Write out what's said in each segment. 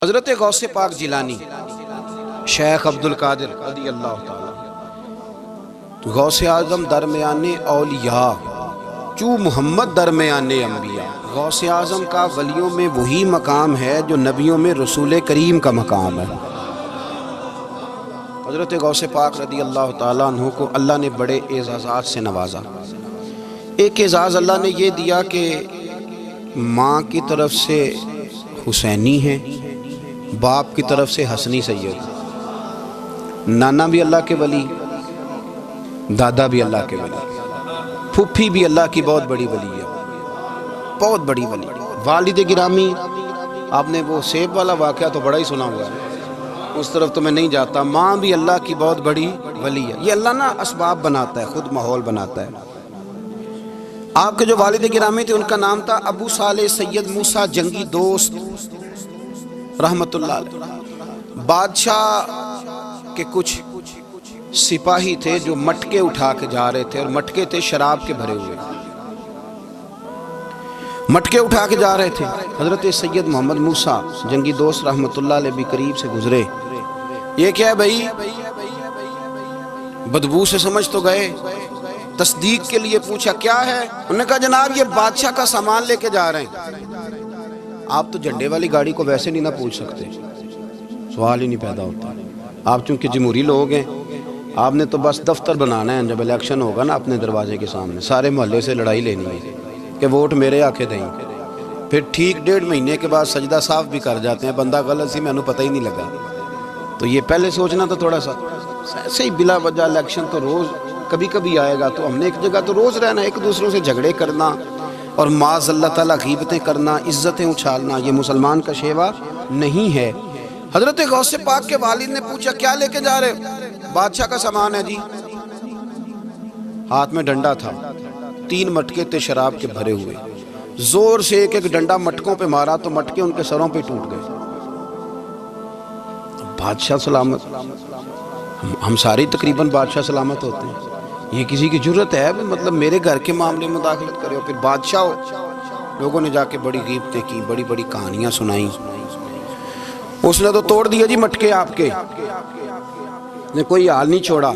حضرت غوث پاک جیلانی شیخ عبدالقادر رضی اللہ تعالیٰ غوث اعظم درمیان اولیاء چو محمد درمیان انبیاء۔ غوث اعظم کا ولیوں میں وہی مقام ہے جو نبیوں میں رسول کریم کا مقام ہے۔ حضرت غوث پاک رضی اللہ تعالیٰ عنہ کو اللہ نے بڑے اعزازات سے نوازا۔ ایک اعزاز اللہ نے یہ دیا کہ ماں کی طرف سے حسینی ہے، باپ کی طرف سے حسنی سید، نانا بھی اللہ کے ولی، دادا بھی اللہ کے ولی، پھوپھی بھی اللہ کی بہت بڑی ولی ہے، بہت بڑی ولی۔ والد گرامی، آپ نے وہ سیب والا واقعہ تو بڑا ہی سنا ہوا ہے، اس طرف تو میں نہیں جاتا۔ ماں بھی اللہ کی بہت بڑی ولی ہے۔ یہ اللہ نا اسباب بناتا ہے، خود ماحول بناتا ہے۔ آپ کے جو والد گرامی تھے ان کا نام تھا ابو صالح سید موسیٰ جنگی دوست رحمت اللہ علیہ۔ بادشاہ کے کچھ سپاہی تھے جو مٹکے اٹھا کے جا رہے تھے، اور مٹکے تھے شراب کے بھرے ہوئے، مٹکے اٹھا کے جا رہے تھے۔ حضرت سید محمد موسیٰ جنگی دوست رحمت اللہ علیہ بھی قریب سے گزرے۔ یہ کیا ہے بھائی؟ بدبو سے سمجھ تو گئے، تصدیق کے لیے پوچھا کیا ہے؟ انہوں نے کہا جناب یہ بادشاہ کا سامان لے کے جا رہے ہیں۔ آپ تو جھنڈے والی گاڑی کو ویسے نہیں نہ پوچھ سکتے، سوال ہی نہیں پیدا ہوتا۔ آپ چونکہ جمہوری لوگ ہیں، آپ نے تو بس دفتر بنانا ہے، جب الیکشن ہوگا نا اپنے دروازے کے سامنے سارے محلے سے لڑائی لینی ہے کہ ووٹ میرے آکے دیں۔ پھر ٹھیک 1.5 مہینے کے بعد سجدہ صاف بھی کر جاتے ہیں، بندہ غلط سی میں انہوں پتہ ہی نہیں لگا۔ تو یہ پہلے سوچنا تو تھوڑا سا ایسے ہی بلا وجہ الیکشن تو روز کبھی کبھی آئے گا، تو ہم نے ایک جگہ تو روز رہنا، ایک دوسروں سے جھگڑے کرنا اور معاذ اللہ تعالیٰ غیبتیں کرنا، عزتیں اچھالنا، یہ مسلمان کا شیوا نہیں ہے۔ حضرت غوث پاک کے والد نے پوچھا کیا لے کے جا رہے؟ بادشاہ کا سامان ہے جی۔ ہاتھ میں ڈنڈا تھا، 3 مٹکے تھے شراب کے بھرے ہوئے، زور سے ایک ڈنڈا مٹکوں پہ مارا تو مٹکے ان کے سروں پہ ٹوٹ گئے۔ بادشاہ سلامت، ہم سارے تقریباً بادشاہ سلامت ہوتے ہیں، یہ کسی کی جرت ہے مطلب میرے گھر کے معاملے میں مداخلت کرے؟ اور پھر بادشاہ ہو۔ لوگوں نے جا کے بڑی غیبتیں کی، بڑی بڑی کہانیاں سنائیں۔ اس نے تو توڑ دیا جی مٹکے، آپ کے نے کوئی حال نہیں چھوڑا۔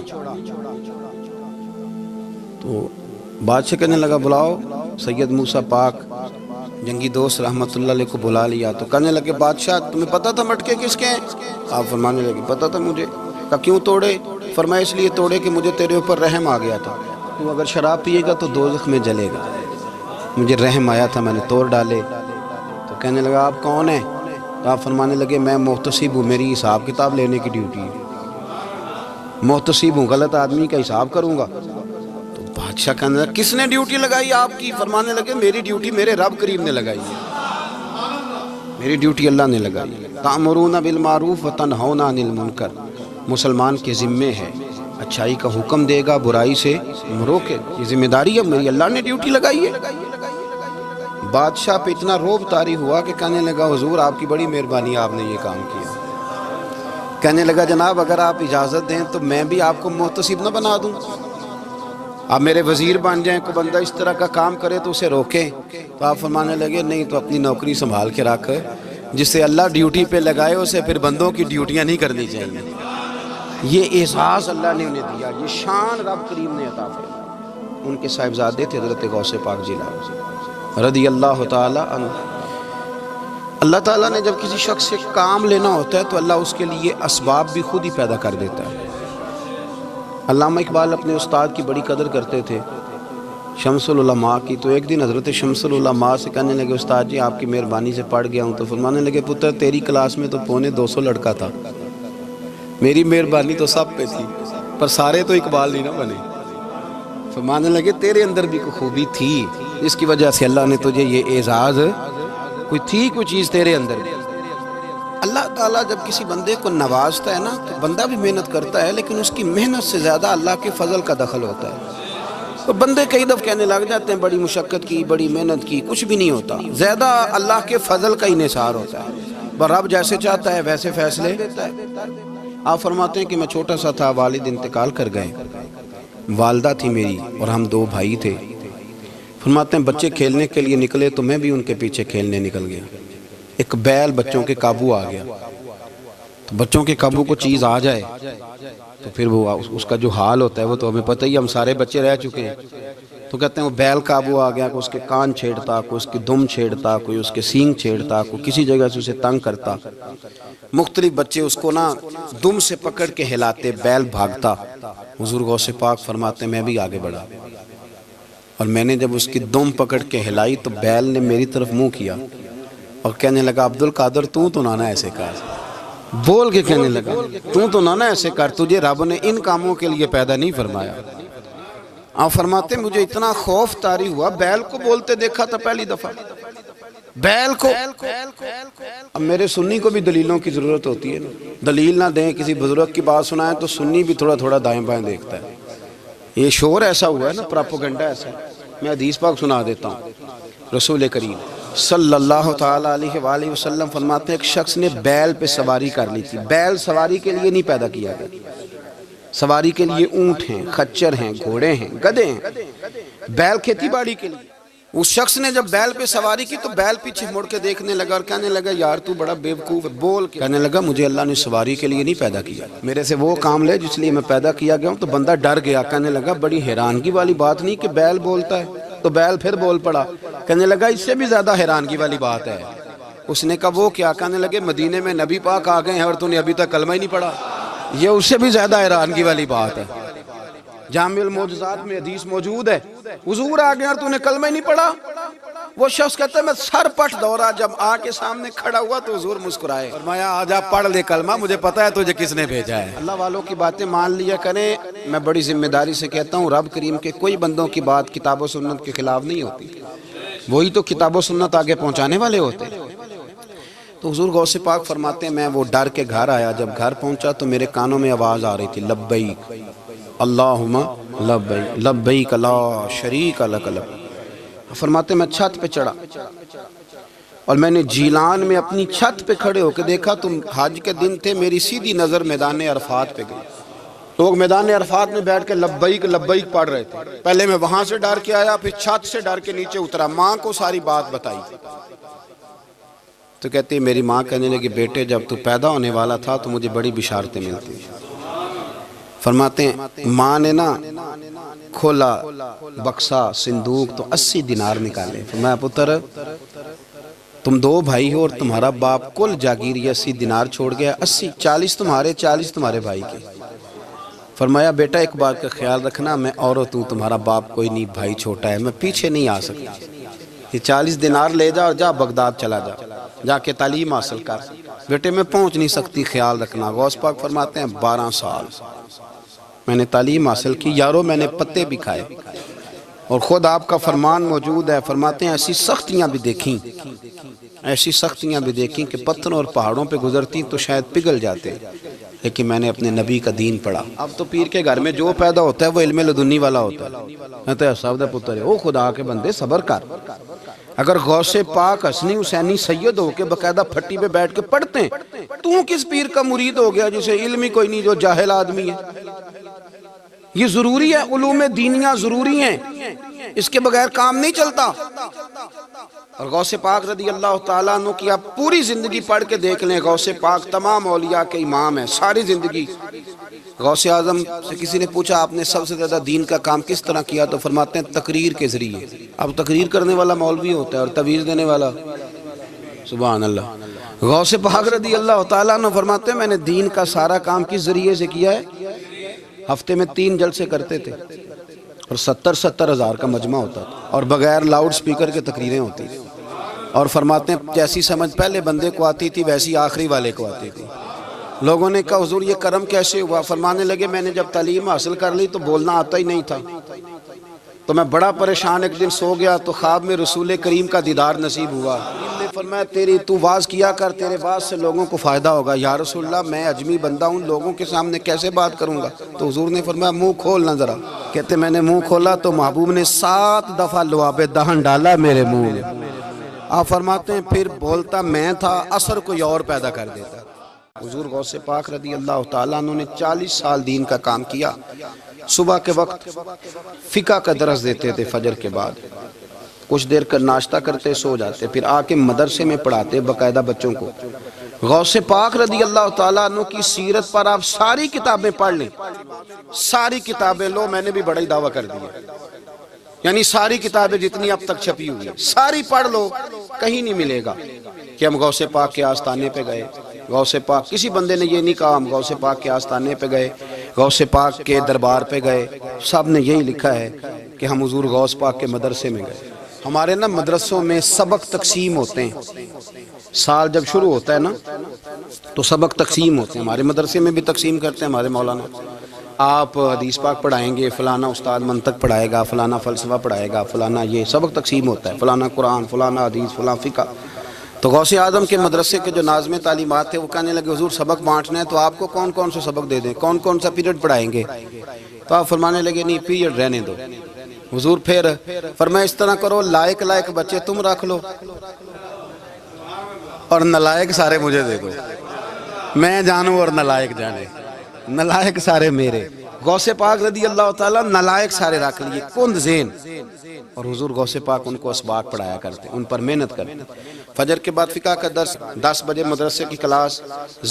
تو بادشاہ کہنے لگا بلاؤ سید موسیٰ پاک جنگی دوست رحمت اللہ علیہ کو بلا لیا۔ تو کہنے لگے بادشاہ تمہیں پتا تھا مٹکے کس کے ہیں؟ آپ فرمانے لگے پتا تھا مجھے۔ کہا کیوں توڑے؟ فرمایا اس لیے توڑے کہ مجھے تیرے اوپر رحم آ گیا تھا، تو اگر شراب پیے گا تو دوزخ میں جلے گا، مجھے رحم آیا تھا میں نے توڑ ڈالے۔ تو کہنے لگا آپ کون ہیں؟ تو آپ فرمانے لگے میں محتسب ہوں، میری حساب کتاب لینے کی ڈیوٹی ہے، محتسب ہوں، غلط آدمی کا حساب کروں گا۔ تو بادشاہ کہنے لگا کس نے ڈیوٹی لگائی آپ کی؟ فرمانے لگے میری ڈیوٹی میرے رب کریم نے لگائی ہے، میری ڈیوٹی اللہ نے لگائی ہے۔ تأمرون بالمعروف وتنہون عن المنکر، مسلمان کے ذمے ہے اچھائی کا حکم دے گا، برائی سے روکے، یہ ذمہ داری ہے میری، اللہ نے ڈیوٹی لگائی ہے۔ بادشاہ پہ اتنا روب طاری ہوا کہ کہنے لگا حضور آپ کی بڑی مہربانی، آپ نے یہ کام کیا۔ کہنے لگا جناب اگر آپ اجازت دیں تو میں بھی آپ کو محتسب نہ بنا دوں، آپ میرے وزیر بن جائیں، کوئی بندہ اس طرح کا کام کرے تو اسے روکیں۔ تو آپ فرمانے لگے نہیں، تو اپنی نوکری سنبھال کے رکھ، جسے اللہ ڈیوٹی پہ لگائے اسے پھر بندوں کی ڈیوٹیاں نہیں کرنی چاہیے۔ یہ اعزاز اللہ نے انہیں دیا، یہ شان رب کریم نے عطا فرمائی۔ ان کے صاحبزادے تھے حضرت غوث پاک جیلانی رضی اللہ تعالی عنہ۔ اللہ تعالیٰ نے جب کسی شخص سے کام لینا ہوتا ہے تو اللہ اس کے لیے اسباب بھی خود ہی پیدا کر دیتا ہے۔ علامہ اقبال اپنے استاد کی بڑی قدر کرتے تھے، شمس العلماء کی۔ تو ایک دن حضرت شمس العلماء سے کہنے لگے استاد جی آپ کی مہربانی سے پڑھ گیا ہوں۔ تو فرمانے لگے پتر تیری کلاس میں تو 250 لڑکا تھا، میری مہربانی تو سب پہ تھی، پر سارے تو اقبال نہیں نہ بنے۔ فرمانے لگے تیرے اندر بھی کوئی خوبی تھی، اس کی وجہ سے اللہ نے تجھے یہ اعزاز، کوئی تھی کوئی چیز تیرے اندر بھی۔ اللہ تعالیٰ جب کسی بندے کو نوازتا ہے نا تو بندہ بھی محنت کرتا ہے، لیکن اس کی محنت سے زیادہ اللہ کے فضل کا دخل ہوتا ہے۔ تو بندے کئی دفعہ کہنے لگ جاتے ہیں بڑی مشقت کی، بڑی محنت کی، کچھ بھی نہیں ہوتا، زیادہ اللہ کے فضل کا انحصار ہوتا ہے۔ رب جیسے چاہتا ہے ویسے فیصلے دیتا ہے۔ آپ فرماتے ہیں کہ میں چھوٹا سا تھا، والد انتقال کر گئے، والدہ تھی میری اور ہم 2 بھائی تھے۔ فرماتے ہیں بچے کھیلنے کے لیے نکلے تو میں بھی ان کے پیچھے کھیلنے نکل گیا۔ ایک بیل بچوں کے قابو آ گیا، تو بچوں کے قابو کو چیز آ جائے تو پھر وہ اس کا جو حال ہوتا ہے وہ تو ہمیں پتہ ہی، ہم سارے بچے رہ چکے ہیں۔ تو کہتے ہیں وہ بیل قابو آ گیا، کوئی اس کے کان چھیڑتا، کوئی اس کی دم چھیڑتا، کوئی اس کے سینگ چھیڑتا، کوئی کسی جگہ سے اسے تنگ کرتا، مختلف بچے اس کو نا دم سے پکڑ کے ہلاتے، بیل بھاگتا۔ حضور غوث پاک فرماتے میں بھی آگے بڑھا، اور میں نے جب اس کی دم پکڑ کے ہلائی تو بیل نے میری طرف منہ کیا اور کہنے لگا عبد القادر تو نہ ایسے کر، بول کے کہنے لگا تو نہ ایسے کر، تجھے رب نے ان کاموں کے لیے پیدا نہیں فرمایا۔ آپ فرماتے مجھے اتنا خوف طاری ہوا، بیل کو بولتے دیکھا تھا پہلی دفعہ، بیل کو۔ اب میرے سنی کو بھی دلیلوں کی ضرورت ہوتی ہے نا، دلیل نہ دیں، کسی بزرگ کی بات سنائیں تو سنی بھی تھوڑا تھوڑا دائیں بائیں دیکھتا ہے۔ یہ شور ایسا ہوا ہے نا، پراپوگنڈا ایسا ہے۔ میں حدیث پاک سنا دیتا ہوں۔ رسول کریم صلی اللہ تعالیٰ علیہ وآلہ وسلم فرماتے ہیں ایک شخص نے بیل پہ سواری کر لی تھی۔ بیل سواری کے لیے نہیں پیدا کیا گیا، سواری کے لیے اونٹ ہیں، خچر ہیں، گھوڑے ہیں، گدھے ہیں، بیل کھیتی باڑی کے لیے۔ اس شخص نے جب بیل پہ سواری کی تو بیل پیچھے مڑ کے دیکھنے لگا اور کہنے لگا یار تو بڑا بیوقوف ہے، بول کے کہنے لگا مجھے اللہ نے سواری کے لیے نہیں پیدا کیا، میرے سے وہ کام لے جس لیے میں پیدا کیا گیا ہوں۔ تو بندہ ڈر گیا، کہنے لگا بڑی حیرانگی والی بات نہیں کہ بیل بولتا ہے، تو بیل پھر بول پڑا۔ کہنے لگا اس سے بھی زیادہ حیرانگی والی بات ہے۔ اس نے کہا وہ کیا؟ کہنے لگے مدینے میں نبی پاک آ گئے ہیں اور تو نے ابھی تک کلمہ ہی نہیں پڑھا، یہ اس سے بھی زیادہ حیرانگی والی بات ہے۔ جامع المعجزات میں حدیث موجود ہے، حضور آ گئے اور تو نے کلمہ ہی نہیں پڑھا۔ وہ شخص کہتا ہے میں سر پٹ دورا، جب آ کے سامنے کھڑا ہوا تو حضور مسکرائے، فرمایا آجا پڑھ لے کلمہ، مجھے پتہ ہے تجھے کس نے بھیجا ہے۔ اللہ والوں کی باتیں مان لیا کریں، میں بڑی ذمہ داری سے کہتا ہوں رب کریم کے کوئی بندوں کی بات کتاب و سنت کے خلاف نہیں ہوتی، وہی تو کتاب و سنت آگے پہنچانے والے ہوتے۔ تو حضور غوث پاک فرماتے ہیں میں وہ ڈر کے گھر آیا، جب گھر پہنچا تو میرے کانوں میں آواز آ رہی تھی لبیک اللہم لبیک لبیک لا شریک لک لبیک۔ فرماتے میں چھت پہ چڑھا اور میں نے جیلان میں اپنی چھت پہ کھڑے ہو کے دیکھا تو حج کے دن تھے، میری سیدھی نظر میدان عرفات پہ گئی، لوگ میدان عرفات میں بیٹھ کے لبیک لبیک پڑھ رہے تھے۔ پہلے میں وہاں سے ڈر کے آیا، پھر چھت سے ڈر کے نیچے اترا، ماں کو ساری بات بتائی تو کہتی میری ماں کہنے لگی بیٹے جب تو پیدا ہونے والا تھا تو مجھے بڑی بشارتیں ملتی۔ فرماتے ہیں ماں نے نا کھولا بکسا صندوق تو 80 دینار نکالے، فرمایا پتر تم 2 بھائی ہو اور تمہارا باپ کل جاگیر یہ 80 دینار چھوڑ گیا، 80 40 تمہارے 40 تمہارے بھائی کے۔ فرمایا بیٹا ایک بات کا خیال رکھنا، میں عورت ہوں، تمہارا باپ کوئی نہیں، بھائی چھوٹا ہے، میں پیچھے نہیں آ سکتا، یہ 40 دینار لے جا اور جا بغداد چلا جا کے تعلیم حاصل کر، بیٹے میں پہنچ نہیں سکتی، خیال رکھنا۔ غوث پاک فرماتے ہیں 12 سال میں نے تعلیم حاصل کی یارو، میں نے پتے بھی کھائے، اور خود آپ کا فرمان موجود ہے، فرماتے ہیں ایسی سختیاں بھی دیکھیں، ایسی سختیاں بھی دیکھیں کہ پتھروں اور پہاڑوں پہ گزرتی تو شاید پگھل جاتے، لیکن میں نے اپنے نبی کا دین پڑھا۔ اب تو پیر کے گھر میں جو پیدا ہوتا ہے وہ علم لدنی والا ہوتا ہے، میں تو صاحب دا پتر ہے، او خدا کے بندے صبر کر۔ اگر غوث پاک حسنی حسینی سید ہو کے باقاعدہ پھٹی پہ بیٹھ کے پڑھتے ہیں، تو کس پیر کا مرید ہو گیا جسے علم ہی کوئی نہیں، جو جاہل آدمی ہے؟ یہ ضروری ہے، علوم دینیاں ضروری ہیں، اس کے بغیر کام نہیں چلتا۔ اور غوث پاک رضی اللہ تعالیٰ عنہ کی آپ پوری زندگی پڑھ کے دیکھ لیں، غوث پاک تمام اولیاء کے امام ہیں، ساری زندگی۔ غوث اعظم سے کسی نے پوچھا آپ نے سب سے زیادہ دین کا کام کس طرح کیا، تو فرماتے ہیں تقریر کے ذریعے۔ اب تقریر کرنے والا مولوی ہوتا ہے اور تویز دینے والا، سبحان اللہ۔ غوث پاک رضی اللہ تعالیٰ عنہ فرماتے ہیں میں نے دین کا سارا کام کس ذریعے سے کیا ہے؟ ہفتے میں 3 جلسے کرتے تھے اور 70 ہزار کا مجمع ہوتا تھا، اور بغیر لاؤڈ سپیکر کے تقریریں ہوتی تھی، اور فرماتے ہیں جیسی سمجھ پہلے بندے کو آتی تھی ویسی آخری والے کو آتی تھی۔ لوگوں نے کہا حضور یہ کرم کیسے ہوا؟ فرمانے لگے میں نے جب تعلیم حاصل کر لی تو بولنا آتا ہی نہیں تھا، تو میں بڑا پریشان، ایک دن سو گیا تو خواب میں رسول کریم کا دیدار نصیب ہوا۔ فرمایا تو واز کیا کر، تیرے واز سے لوگوں کو فائدہ ہوگا۔ یا رسول اللہ میں اجمی بندہ ہوں، لوگوں کے سامنے کیسے بات کروں گا؟ تو حضور نے فرمایا منہ کھولنا ذرا۔ کہتے میں نے منہ کھولا تو محبوب نے 7 دفعہ لعاب دہن ڈالا میرے منہ میں۔ آپ فرماتے ہیں پھر بولتا میں تھا، اثر کوئی اور پیدا کر دیتا۔ حضور غوث پاک رضی اللہ تعالیٰ عنہ نے 40 سال دین کا کام کیا۔ صبح کے وقت فقہ کا درس دیتے تھے فجر کے بعد، کچھ دیر کر ناشتہ کرتے سو جاتے، پھر آ کے مدرسے میں پڑھاتے باقاعدہ بچوں کو۔ غوث پاک رضی اللہ تعالیٰ عنہ کی سیرت پر آپ ساری کتابیں پڑھ لیں، ساری کتابیں لو، میں نے بھی بڑا ہی دعویٰ کر دیا، یعنی ساری کتابیں جتنی اب تک چھپی ہوئی ساری پڑھ لو، کہیں نہیں ملے گا کہ ہم غوث پاک کے آستانے پہ گئے۔ غوث پاک کسی بندے نے یہ نہیں کہا ہم غوث پاک کے آستانے پہ گئے، غوث پاک کے دربار پہ گئے، سب نے یہی لکھا ہے کہ ہم حضور غوث پاک کے مدرسے میں گئے۔ ہمارے نا مدرسوں میں سبق تقسیم ہوتے ہیں، سال جب شروع ہوتا ہے نا تو سبق تقسیم ہوتے ہیں، ہمارے مدرسے میں بھی تقسیم کرتے ہیں ہمارے مولانا۔ آپ حدیث پاک پڑھائیں گے، فلانا استاد منطق پڑھائے گا، فلانا فلسفہ پڑھائے گا، فلانا یہ سبق تقسیم ہوتا ہے، فلانا قرآن، فلانا حدیث، فلاں فقہ۔ تو غوث اعظم کے مدرسے کے جو ناظم تعلیمات تھے وہ کہنے لگے حضور سبق بانٹنا ہے تو آپ کو کون کون سے سبق دے دیں، کون کون سا پیریڈ پڑھائیں گے؟ تو آپ فرمانے لگے نہیں پیریڈ رہنے دو۔ حضور پھر فرمایا اس طرح کرو، لائق لائق بچے تم رکھ لو اور نالائق سارے مجھے دے دو، میں جانوں اور نالائق جانے، نالائق سارے میرے۔ غوث پاک رضی اللہ تعالیٰ نالائق سارے رکھ لیے، کند ذہن، اور حضور غوث پاک ان کو اسباق پڑھایا کرتے، ان پر محنت کرتے۔ فجر کے بعد فقہ کا درس، 10 بجے مدرسے کی کلاس،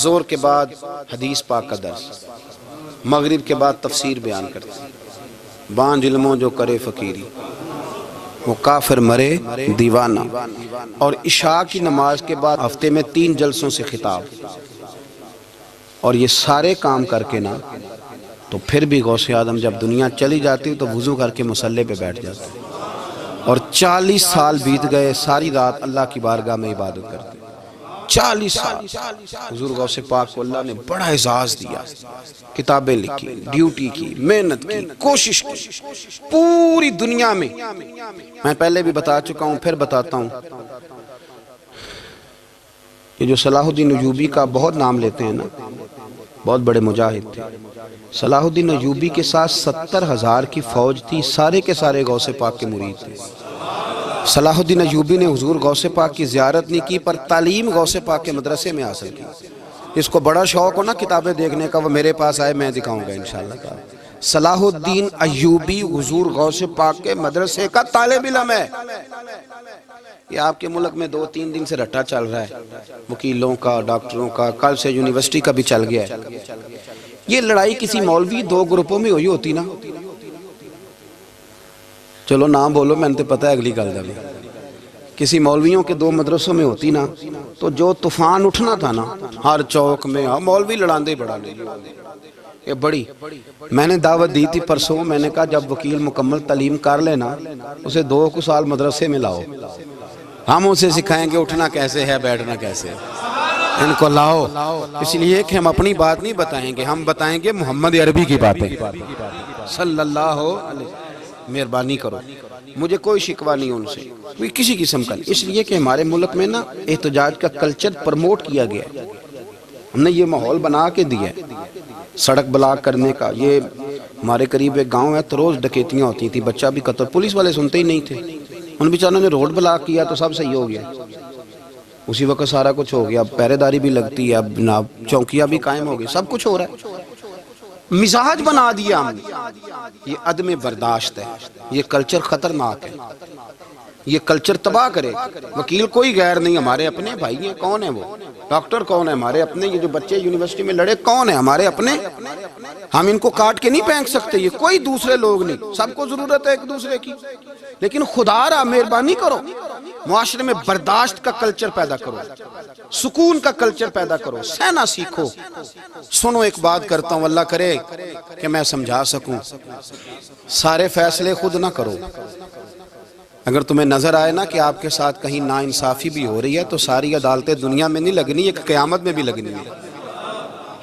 زور کے بعد حدیث پاک کا درس، مغرب کے بعد تفسیر بیان کرتے۔ بانج علموں جو کرے فقیری وہ کافر مرے دیوانہ، اور عشاء کی نماز کے بعد ہفتے میں 3 جلسوں سے خطاب۔ اور یہ سارے کام کر کے نا تو پھر بھی غوث اعظم جب دنیا چلی جاتی تو وضو کر کے مصلی پہ بیٹھ جاتے، اور 40 سال بیت گئے، ساری رات اللہ کی بارگاہ میں عبادت کرتے۔ 40 سال حضور غوث پاک کو اللہ نے بڑا اعزاز دیا، کتابیں لکھی، ڈیوٹی کی، محنت کی، کوشش کی پوری دنیا میں۔ میں پہلے بھی بتا چکا ہوں، پھر بتاتا ہوں، یہ جو صلاح الدین ایوبی کا بہت نام لیتے ہیں نا، بہت بڑے مجاہد تھے۔ صلاح الدین ایوبی کے ساتھ 70,000 کی فوج تھی، سارے کے سارے غوث پاک کے مرید تھے۔ صلاح الدین ایوبی نے حضور غوث پاک کی زیارت نہیں کی پر تعلیم غوث پاک کے مدرسے میں حاصل کی۔ اس کو بڑا شوق ہو نا کتابیں دیکھنے کا، وہ میرے پاس آئے، میں دکھاؤں گا انشاءاللہ تعالی۔ صلاح الدین ایوبی حضور غوث پاک کے مدرسے کا طالب علم ہے۔ یہ آپ کے ملک میں 2-3 دن سے رٹا چل رہا ہے، وکیلوں کا، ڈاکٹروں کا، کل سے یونیورسٹی کا بھی چل گیا ہے۔ یہ لڑائی کسی مولوی 2 گروپوں میں ہوئی ہوتی نا، چلو نام بولو، میں نے پتہ ہے اگلی گل دا بھی، کسی مولویوں کے 2 مدرسوں میں ہوتی نا تو جو طوفان اٹھنا تھا نا ہر چوک میں، مولوی لڑاندے بڑا نہیں یہ بڑی۔ میں نے دعوت دی تھی پرسوں، میں نے کہا جب وکیل مکمل تعلیم کر لینا اسے 2 سال مدرسے میں لاؤ، ہم اسے سکھائیں گے اٹھنا کیسے ہے، بیٹھنا کیسے ہے، ان کو لاؤ، اس لیے کہ ہم اپنی بات نہیں بتائیں گے، ہم بتائیں گے محمد عربی کی باتیں صلی اللہ علیہ۔ مہربانی کرو، مجھے کوئی شکوہ نہیں ان سے، کوئی کسی قسم کا نہیں، اس لیے کہ ہمارے ملک میں نا احتجاج کا کلچر پرموٹ کیا گیا ہے، ہم نے یہ ماحول بنا کے دیا ہے سڑک بلاک کرنے کا۔ یہ ہمارے قریب ایک گاؤں ہے تو روز ڈکیتیاں ہوتی تھی، بچہ بھی قتل، پولیس والے سنتے ہی نہیں تھے، ان بیچاروں نے روڈ بلاک کیا تو سب صحیح ہو گیا، اسی وقت سارا کچھ ہو گیا، اب پہرے داری بھی لگتی ہے، اب جناب چوکیاں بھی قائم ہو گئی، سب کچھ ہو رہا ہے۔ مزاج بنا دیا ہم نے، یہ عدم برداشت ہے، یہ کلچر خطرناک ہے، یہ کلچر تباہ کرے۔ وکیل کوئی غیر نہیں، ہمارے اپنے بھائی ہیں، کون ہیں وہ؟ ڈاکٹر کون ہے ہمارے اپنے؟ یہ جو بچے یونیورسٹی میں لڑے کون ہیں ہمارے اپنے؟ ہم ان کو کاٹ کے نہیں پھینک سکتے، یہ کوئی دوسرے لوگ نہیں، سب کو ضرورت ہے ایک دوسرے کی، لیکن خدا را مہربانی کرو، معاشرے میں برداشت کا کلچر پیدا کرو، سکون کا کلچر پیدا کرو، سہنا سیکھو۔ سنو ایک بات کرتا ہوں، اللہ کرے کہ میں سمجھا سکوں، سارے فیصلے خود نہ کرو۔ اگر تمہیں نظر آئے نا کہ آپ کے ساتھ کہیں ناانصافی بھی ہو رہی ہے تو ساری عدالتیں دنیا میں نہیں لگنی، ایک قیامت میں بھی لگنی ہے۔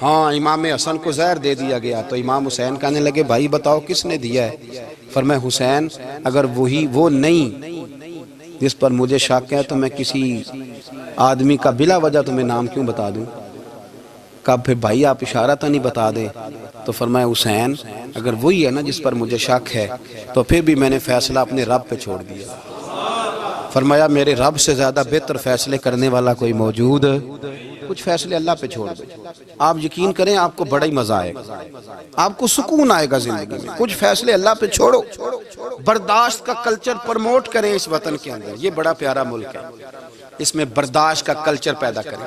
ہاں امام حسن کو زہر دے دیا گیا تو امام حسین کہنے لگے بھائی بتاؤ کس نے دیا ہے؟ فرمایا حسین اگر وہی وہ نہیں جس پر مجھے شک ہے تو میں کسی آدمی کا بلا وجہ تمہیں نام کیوں بتا دوں؟ کہا پھر بھائی آپ اشارہ تو نہیں بتا دیں؟ تو فرمایا حسین اگر وہی ہے نا جس پر مجھے شک ہے تو پھر بھی میں نے فیصلہ اپنے رب پہ چھوڑ دیا۔ فرمایا میرے رب سے زیادہ بہتر فیصلے کرنے والا کوئی موجود کچھ فیصلے اللہ پہ چھوڑ دو. آپ یقین کریں آپ کو بڑا ہی مزہ آئے گا, آپ کو سکون آئے گا زندگی میں. کچھ فیصلے اللہ پہ چھوڑو, برداشت کا کلچر پرموٹ کریں اس وطن کے اندر. یہ بڑا پیارا ملک ہے, اس میں برداشت کا کلچر پیدا کریں.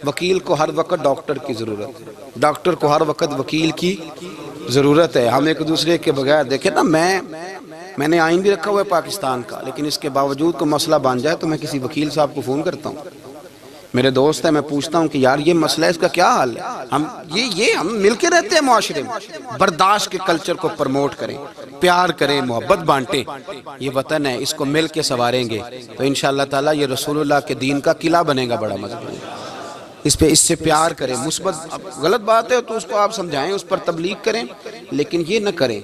وکیل کو ہر وقت ڈاکٹر کی ضرورت ہے, ڈاکٹر کو ہر وقت وکیل کی ضرورت ہے. ہم ایک دوسرے کے بغیر دیکھیں نا, میں نے آئین بھی رکھا ہوا ہے پاکستان کا, لیکن اس کے باوجود کوئی مسئلہ بن جائے تو میں کسی وکیل صاحب کو فون کرتا ہوں. میرے دوست ہے, میں پوچھتا ہوں کہ یار یہ مسئلہ ہے, اس کا کیا حل ہے. ہم مل کے رہتے ہیں معاشرے میں. برداشت کے کلچر کو پرموٹ کریں, پیار کریں, محبت بانٹیں. یہ وطن ہے, اس کو مل کے سنواریں گے تو انشاءاللہ تعالی یہ رسول اللہ کے دین کا قلعہ بنے گا بڑا مضبوط. اس سے پیار کریں. مثبت غلط بات ہے تو اس کو آپ سمجھائیں, اس پر تبلیغ کریں, لیکن یہ نہ کریں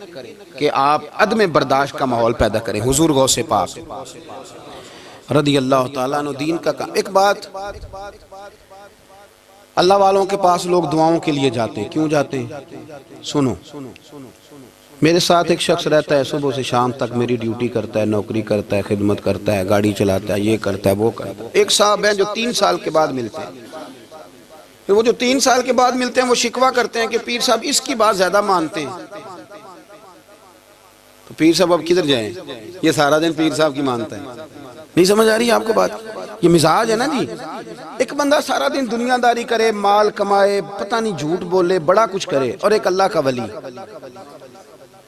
کہ آپ عدم برداشت کا ماحول پیدا کریں. حضور غوث پاک رضی اللہ تعالیٰ عنہ دین کا کام. ایک بات, اللہ والوں کے پاس لوگ دعاؤں کے لیے جاتے ہیں. کیوں جاتے ہیں؟ سنو, میرے ساتھ ایک شخص رہتا ہے, صبح سے شام تک میری ڈیوٹی کرتا ہے, نوکری کرتا ہے, خدمت کرتا ہے, گاڑی چلاتا ہے, یہ کرتا ہے, وہ کرتا ہے. ایک صاحب ہیں جو 3 سال کے بعد ملتے ہیں. پھر وہ جو 3 سال کے بعد ملتے ہیں وہ شکوہ کرتے ہیں کہ پیر صاحب اس کی بات زیادہ مانتے ہیں. تو پیر صاحب اب کدھر جائیں, یہ سارا دن پیر صاحب کی مانتا ہے. نہیں سمجھ آ رہی ہے آپ کو بات؟ یہ مزاج ہے نا جی. ایک بندہ سارا دن دنیا داری کرے, مال کمائے, پتہ نہیں جھوٹ بولے, بڑا کچھ کرے, اور ایک اللہ کا ولی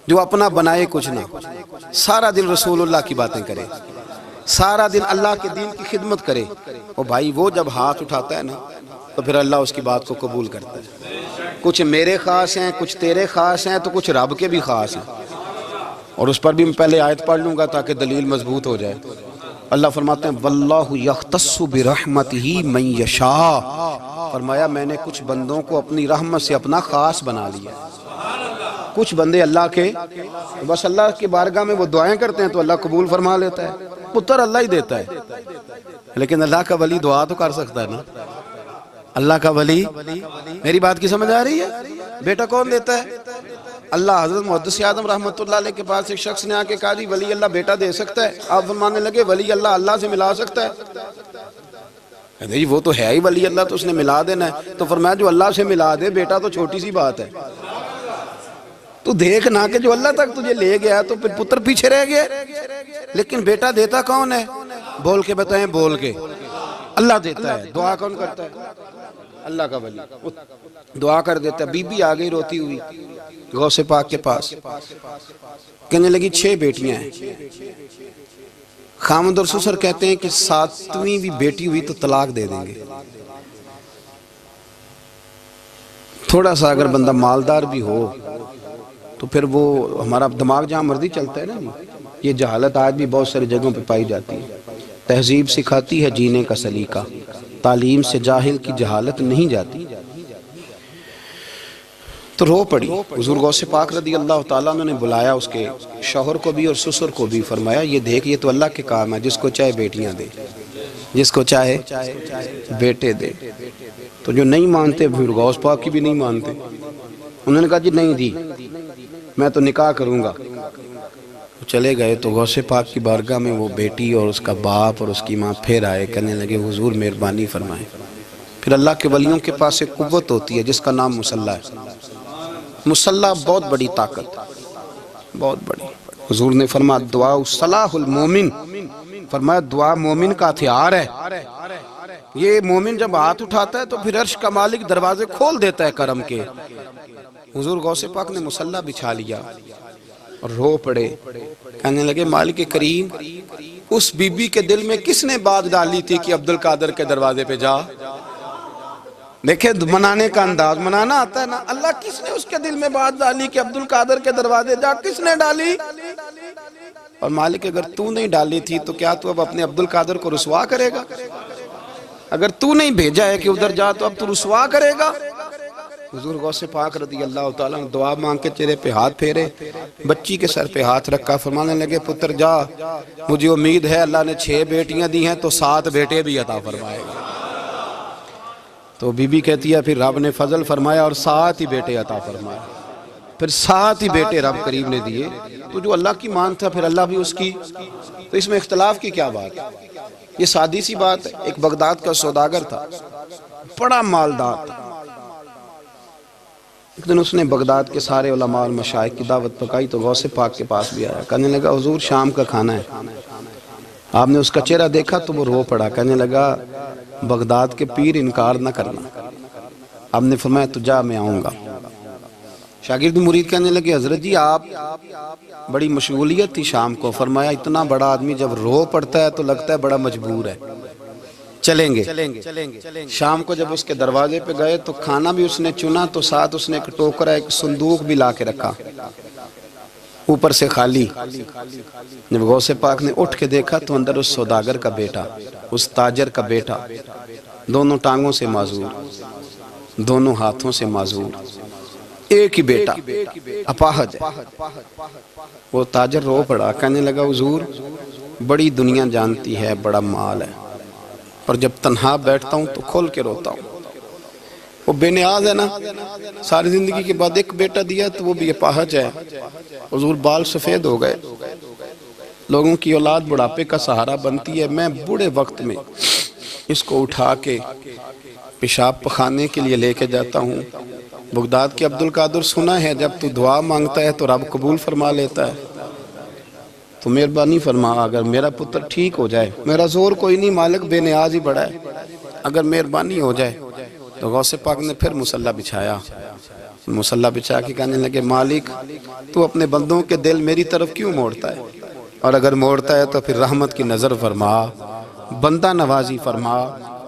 جو اپنا بنائے کچھ نہ, سارا دن رسول اللہ کی باتیں کرے, سارا دن اللہ کے دین کی خدمت کرے. اور بھائی وہ جب ہاتھ اٹھاتا ہے نا تو پھر اللہ اس کی بات کو قبول کرتا ہے. کچھ میرے خاص ہیں, کچھ تیرے خاص ہیں, تو کچھ رب کے بھی خاص ہیں. اور اس پر بھی میں پہلے آیت پڑھ لوں گا تاکہ دلیل مضبوط ہو جائے. اللہ فرماتے ہیں واللہ یختص برحمتہ من یشاء. فرمایا میں نے کچھ بندوں کو اپنی رحمت سے اپنا خاص بنا لیا. کچھ بندے اللہ کے بس اللہ کی بارگاہ میں وہ دعائیں کرتے ہیں تو اللہ قبول فرما لیتا ہے. پتر اللہ ہی دیتا ہے, لیکن اللہ کا ولی دعا تو کر سکتا ہے نا. اللہ کا ولی, میری بات کی سمجھ آ رہی ہے؟ بیٹا کون دیتا ہے؟ اللہ. حضرت محدث اعظم رحمۃ اللہ علیہ کے پاس ایک شخص نے آ کے کہا جی ولی اللہ بیٹا دے سکتا ہے؟ آپ فرمانے لگے ولی اللہ اللہ سے ملا سکتا ہے؟ کہتے جی وہ تو ہے ہی ولی اللہ, تو اس نے ملا دینا ہے. تو فرمایا جو اللہ سے ملا دے بیٹا تو چھوٹی سی بات ہے. تو دیکھ نہ کہ جو اللہ تک تجھے لے گیا تو پھر پتر پیچھے رہ گیا. لیکن بیٹا دیتا کون ہے؟ بول کے بتائیں, بول کے. اللہ دیتا ہے. دعا کون کرتا ہے؟ اللہ کا ولی دعا کر دیتا ہے. بی بی آ گئی روتی ہوئی غوث پاک کے پاس, کہنے لگی 6 بیٹیاں ہیں. خامد اور سسر کہتے ہیں کہ 7ویں بھی بیٹی ہوئی تو طلاق دے دیں گے. تھوڑا سا اگر بندہ مالدار بھی ہو تو پھر وہ ہمارا دماغ جہاں مرضی چلتا ہے نا. یہ جہالت آج بھی بہت ساری جگہوں پہ پائی جاتی ہے. تہذیب سکھاتی ہے جینے کا سلیقہ, تعلیم سے جاہل کی جہالت نہیں جاتی. تو رو پڑی. حضور غوث پاک رضی اللہ تعالیٰ نے بلایا اس کے شوہر کو بھی اور سسر کو بھی. فرمایا یہ دیکھ یہ تو اللہ کے کام ہے, جس کو چاہے بیٹیاں دے, جس کو چاہے بیٹے دے. تو جو نہیں مانتے پھر غوث پاک کی بھی نہیں مانتے. انہوں نے کہا جی نہیں دی, میں تو نکاح کروں گا. چلے گئے تو غوث پاک کی بارگاہ میں وہ بیٹی اور اس کا باپ اور اس کی ماں پھر آئے, کہنے لگے حضور مہربانی فرمائیں. پھر اللہ کے ولیوں کے پاس ایک قوت ہوتی ہے جس کا نام مصلی ہے. مصلی بہت بڑی طاقت, بہت بڑی. حضور نے فرمایا دعا صلاح المومن, فرمایا دعا مومن کا ہتھیار ہے. یہ مومن جب ہاتھ اٹھاتا ہے تو پھر عرش کا مالک دروازے کھول دیتا ہے کرم کے. حضور غوث پاک نے مصلی بچھا لیا اور رو پڑے, کہنے لگے مالک کریم اس بی بی کے دل میں کس نے بات ڈالی تھی کہ عبد القادر کے دروازے پہ جا. دیکھیں منانے کا انداز, منانا آتا ہے نا. اللہ کس نے اس کے دل میں بات ڈالی کہ عبد القادر کے دروازے جا, کس نے ڈالی؟ اور مالک اگر تو نہیں ڈالی تھی تو کیا تو اب اپنے عبد القادر کو رسوا کرے گا؟ اگر تو نہیں بھیجا ہے کہ ادھر جا تو اب تو رسوا کرے گا؟ حضور غوث پاک رضی اللہ تعالیٰ نے دعا مانگ کے چہرے پہ ہاتھ پھیرے, بچی کے سر پہ ہاتھ رکھا, فرمانے لگے پتر جا, مجھے امید ہے اللہ نے 6 بیٹیاں دی ہیں تو 7 بیٹے بھی عطا فرمائے گا. تو بی بی کہتی ہے پھر رب نے فضل فرمایا اور 7 ہی بیٹے عطا فرمائے. پھر 7 ہی بیٹے رب کریم نے دیے. تو جو اللہ کی مان تھا پھر اللہ بھی اس کی. تو اس میں اختلاف کی کیا بات ہے؟ یہ سادی سی بات ہے. ایک بغداد کا سوداگر تھا, بڑا مالدار تھا۔ ایک دن اس نے بغداد کے سارے علماء اور مشائخ کی دعوت پکائی تو غوث پاک کے پاس بھی آیا، کہنے لگا حضور شام کا کھانا ہے۔ آپ نے اس کا چہرہ دیکھا تو وہ رو پڑا، کہنے لگا بغداد کے پیر انکار نہ کرنا۔ آپ نے فرمایا تو جا میں آؤں گا۔ شاگرد مرید کہنے لگے حضرت جی آپ بڑی مشغولیت تھی شام کو، فرمایا اتنا بڑا آدمی جب رو پڑتا ہے تو لگتا ہے بڑا مجبور ہے، چلیں گے۔ شام کو جب اس کے دروازے پہ گئے تو کھانا بھی اس نے چنا تو ساتھ اس نے ایک ٹوکرا ایک صندوق بھی لا کے رکھا، اوپر سے خالی۔ جب غوث پاک نے اٹھ کے دیکھا تو اندر اس سوداگر کا بیٹا، اس تاجر کا بیٹا، دونوں ٹانگوں سے معذور، دونوں ہاتھوں سے معذور، ایک ہی بیٹا اپاہج ہے۔ وہ تاجر رو پڑا، کہنے لگا حضور بڑی دنیا جانتی ہے، بڑا مال ہے، اور جب تنہا بیٹھتا ہوں تو کھول کے روتا ہوں۔ وہ بے نیاز ہے نا، ساری زندگی کے بعد ایک بیٹا دیا تو وہ بھی اپاہج ہے۔ حضور بال سفید ہو گئے، لوگوں کی اولاد بڑھاپے کا سہارا بنتی ہے، میں بوڑھے وقت میں اس کو اٹھا کے پیشاب پخانے کے لیے لے کے جاتا ہوں۔ بغداد کے عبد القادر سنا ہے جب تو دعا مانگتا ہے تو رب قبول فرما لیتا ہے، تو مہربانی فرما اگر میرا پتر ٹھیک ہو جائے، میرا زور کوئی نہیں مالک، بے نیاز ہی بڑا ہے، اگر مہربانی ہو جائے۔ تو غوث پاک نے پھر مصلی بچھایا، مصلی بچھا کے کہنے لگے مالک تو اپنے بندوں کے دل میری طرف کیوں موڑتا ہے، اور اگر موڑتا ہے تو پھر رحمت کی نظر فرما، بندہ نوازی فرما۔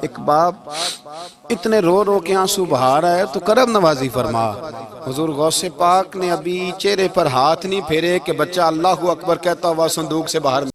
ایک باپ اتنے رو رو کے آنسو بہا رہا ہے تو کرم نوازی فرما۔ حضور غوث پاک نے ابھی چہرے پر ہاتھ نہیں پھیرے کہ بچہ اللہ اکبر کہتا ہوا صندوق سے باہر